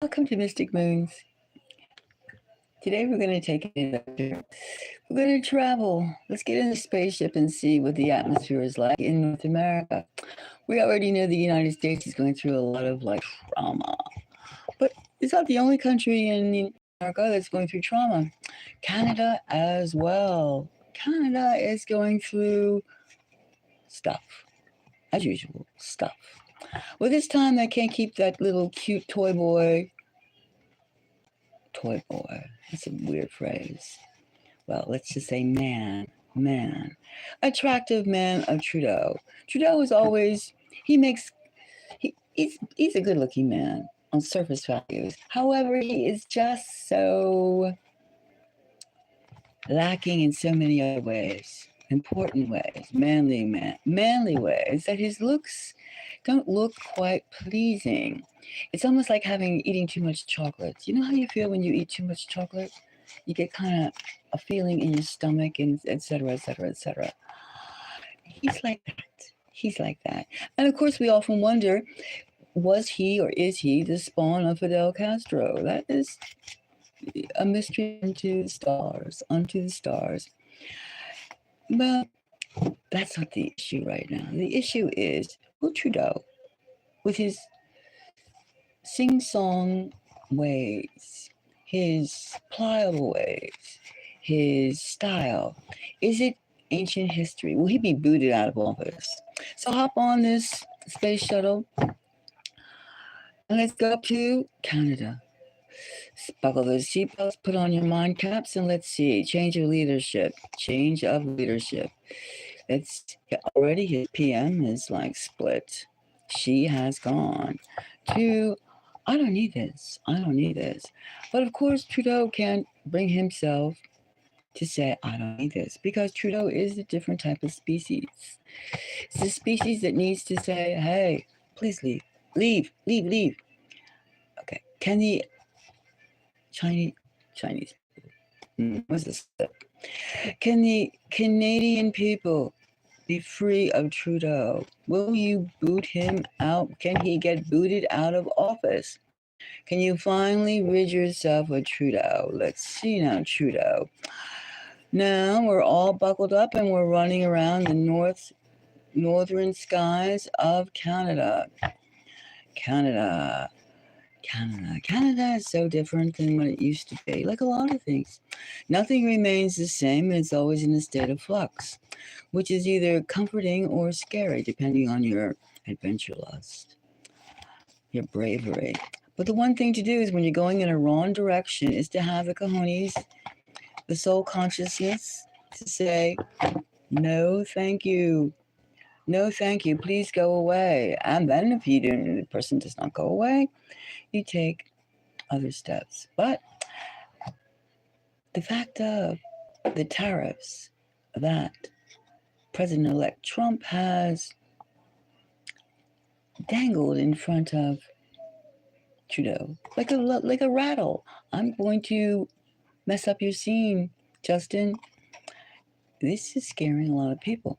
Welcome to Mystic Moons. Today we're going to take an adventure. We're going to travel. Let's get in the spaceship and see what the atmosphere is like in North America. We already know the United States is going through a lot of trauma, but it's not the only country in America that's going through trauma. Canada as well. Canada is going through stuff, as usual, stuff. Well, this time they can't keep that little cute toy boy. That's a weird phrase. Well, let's just say man. Attractive man of Trudeau. Trudeau is always, he's a good looking man on surface values. However, he is just so lacking in so many other ways, important ways, manly ways, that his looks don't look quite pleasing. It's almost like eating too much chocolate. You know how you feel when you eat too much chocolate? You get kind of a feeling in your stomach, and et cetera, et cetera, et cetera. He's like that. And of course, we often wonder, was he or is he the spawn of Fidel Castro? That is a mystery unto the stars. But that's not the issue right now. The issue is, will Trudeau, with his sing-song ways, his pliable ways, his style, is it ancient history? Will he be booted out of office? So hop on this space shuttle and let's go up to Canada. Buckle those seatbelts, put on your mind caps, and let's see. Change of leadership. Already his PM is split. She has gone to, I don't need this. But of course, Trudeau can't bring himself to say, I don't need this, because Trudeau is a different type of species. It's a species that needs to say, hey, please leave. Okay. Can the Chinese, what's this? Can the Canadian people be free of Trudeau? Will you boot him out? Can he get booted out of office? Can you finally rid yourself of Trudeau? Let's see now, Trudeau. Now we're all buckled up and we're running around the northern skies of Canada. Canada is so different than what it used to be, like a lot of things. Nothing remains the same, and it's always in a state of flux, which is either comforting or scary, depending on your adventure lust, your bravery. But the one thing to do is when you're going in a wrong direction is to have the cojones, the soul consciousness, to say, no, thank you. No, thank you. Please go away. And then if the person does not go away, you take other steps. But the fact of the tariffs that President-elect Trump has dangled in front of Trudeau like a rattle. I'm going to mess up your scene, Justin. This is scaring a lot of people.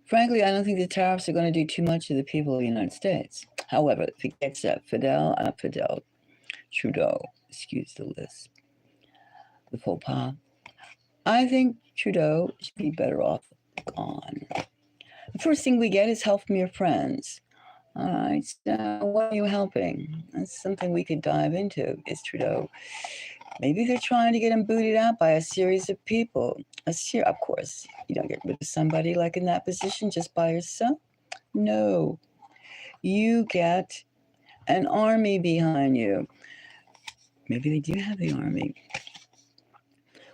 Frankly, I don't think the tariffs are going to do too much to the people of the United States. However, if it gets Trudeau, excuse the lisp, the faux pas, I think Trudeau should be better off gone. The first thing we get is help from your friends. All right, so what are you helping? That's something we could dive into, is Trudeau. Maybe they're trying to get him booted out by a series of people. Of course, you don't get rid of somebody like in that position just by yourself. No, you get an army behind you. Maybe they do have the army.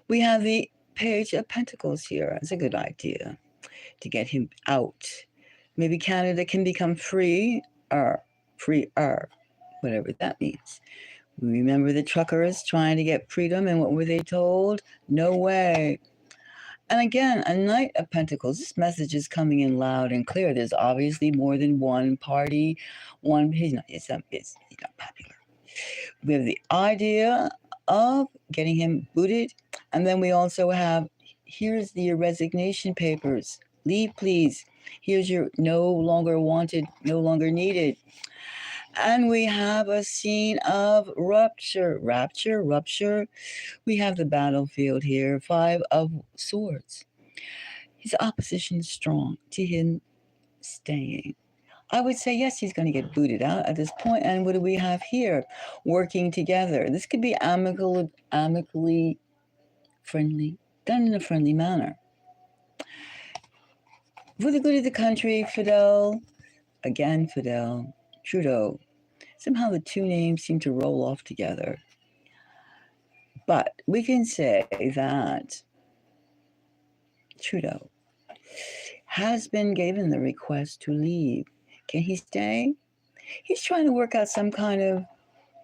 We have the Page of Pentacles here. It's a good idea to get him out. Maybe Canada can become freer, whatever that means. Remember the truckers trying to get freedom, and what were they told? No way. And again, a Knight of Pentacles. This message is coming in loud and clear. There's obviously more than one party. He's not popular. We have the idea of getting him booted, and then we also have, here's your resignation papers. Leave, please. Here's your no longer wanted, no longer needed. And we have a scene of rupture. We have the battlefield here. 5 of Swords. His opposition is strong to him staying. I would say, yes, he's going to get booted out at this point. And what do we have here? Working together. This could be amicably friendly, done in a friendly manner. For the good of the country, Trudeau. Somehow the two names seem to roll off together. But we can say that Trudeau has been given the request to leave. Can he stay? He's trying to work out some kind of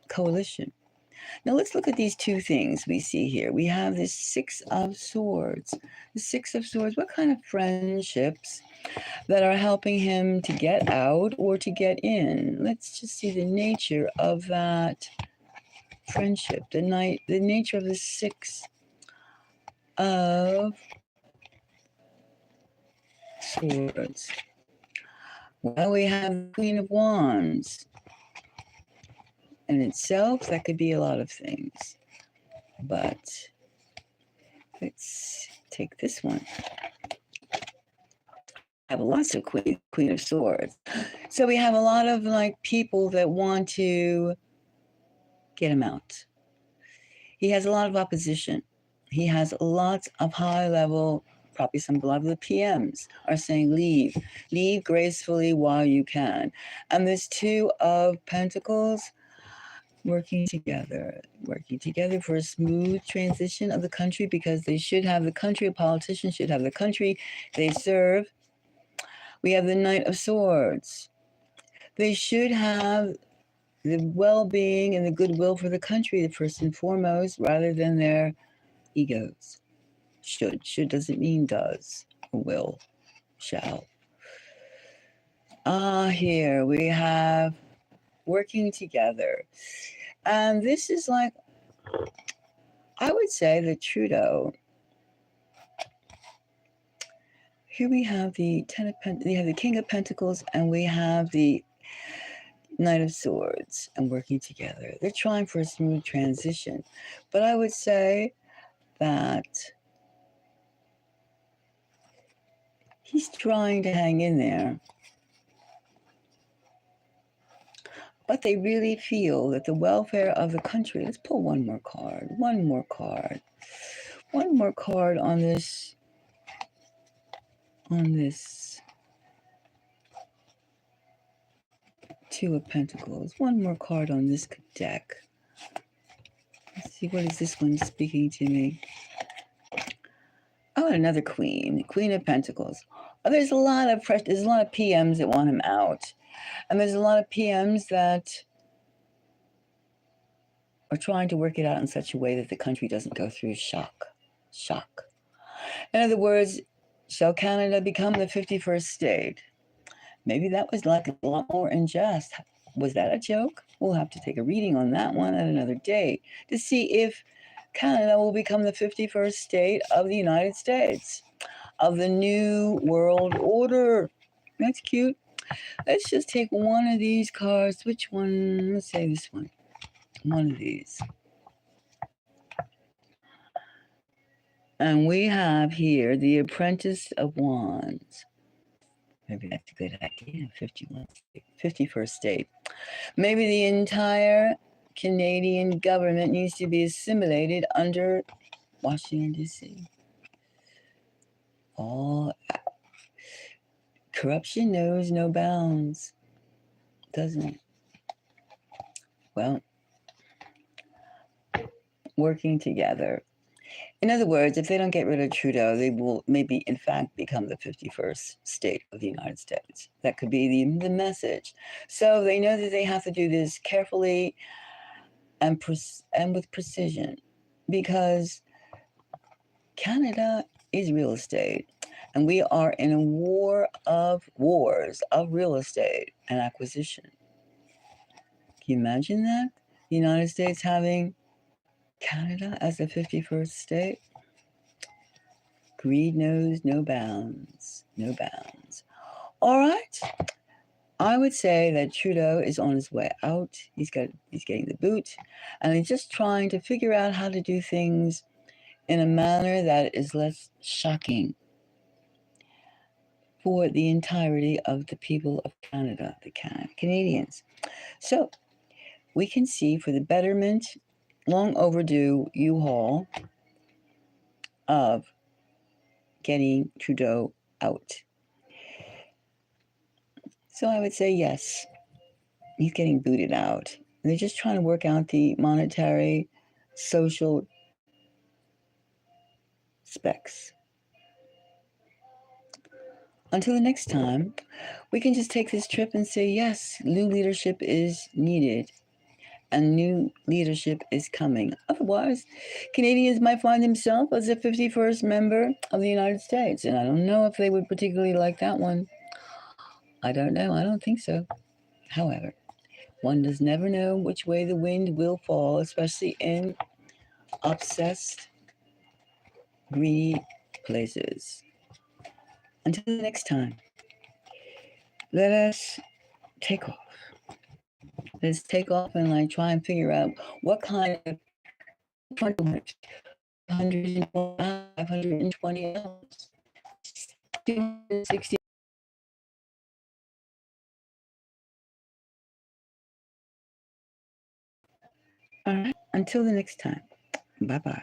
coalition. Now let's look at these two things we see here. We have this 6 of Swords. The 6 of Swords, what kind of friendships that are helping him to get out or to get in? Let's just see the nature of that friendship. The nature of the 6 of Swords. Well, we have the Queen of Wands. In itself, that could be a lot of things. But let's take this one. I have lots of Queen of Swords. So we have a lot of like people that want to get him out. He has a lot of opposition. He has lots of high level, probably some a lot of the PMs are saying leave gracefully while you can. And this 2 of Pentacles, working together for a smooth transition of the country, because they should have the country, a politician should have the country they serve. We have the Knight of Swords. They should have the well-being and the goodwill for the country, first and foremost, rather than their egos. Should doesn't mean does, or will, shall. Here we have working together. And this is like, I would say that Trudeau, here we have the we have the King of Pentacles, and we have the Knight of Swords, and working together. They're trying for a smooth transition. But I would say that he's trying to hang in there. But they really feel that the welfare of the country, let's pull one more card on this, 2 of Pentacles, one more card on this deck. Let's see, what is this one speaking to me? Oh, another Queen of Pentacles. Oh, there's a lot of PMs that want him out. And there's a lot of PMs that are trying to work it out in such a way that the country doesn't go through shock. In other words, shall Canada become the 51st state? Maybe that was like a lot more unjust. Was that a joke? We'll have to take a reading on that one at another day to see if Canada will become the 51st state of the United States, of the new world order. That's cute. Let's just take one of these cards. Which one? Let's say this one. One of these. And we have here the Apprentice of Wands. Maybe that's a good idea. 51st state. Maybe the entire Canadian government needs to be assimilated under Washington, D.C. All corruption knows no bounds, doesn't it? Well, working together. In other words, if they don't get rid of Trudeau, they will maybe, in fact, become the 51st state of the United States. That could be the message. So they know that they have to do this carefully and with precision, because Canada is real estate, and we are in a wars of real estate and acquisition. Can you imagine that? The United States having Canada as the 51st state? Greed knows no bounds. All right. I would say that Trudeau is on his way out. He's getting the boot, and he's just trying to figure out how to do things in a manner that is less shocking for the entirety of the people of Canada, the Canadians. So we can see for the betterment, long overdue U-Haul of getting Trudeau out. So I would say yes, he's getting booted out. They're just trying to work out the monetary, social specs. Until the next time, we can just take this trip and say, yes, new leadership is needed and new leadership is coming. Otherwise, Canadians might find themselves as a 51st member of the United States. And I don't know if they would particularly like that one. I don't know. I don't think so. However, one does never know which way the wind will fall, especially in obsessed, greedy places. Until the next time, let us take off. Let's take off and like try and figure out what kind of 520 hours, 260. All right. Until the next time. Bye bye.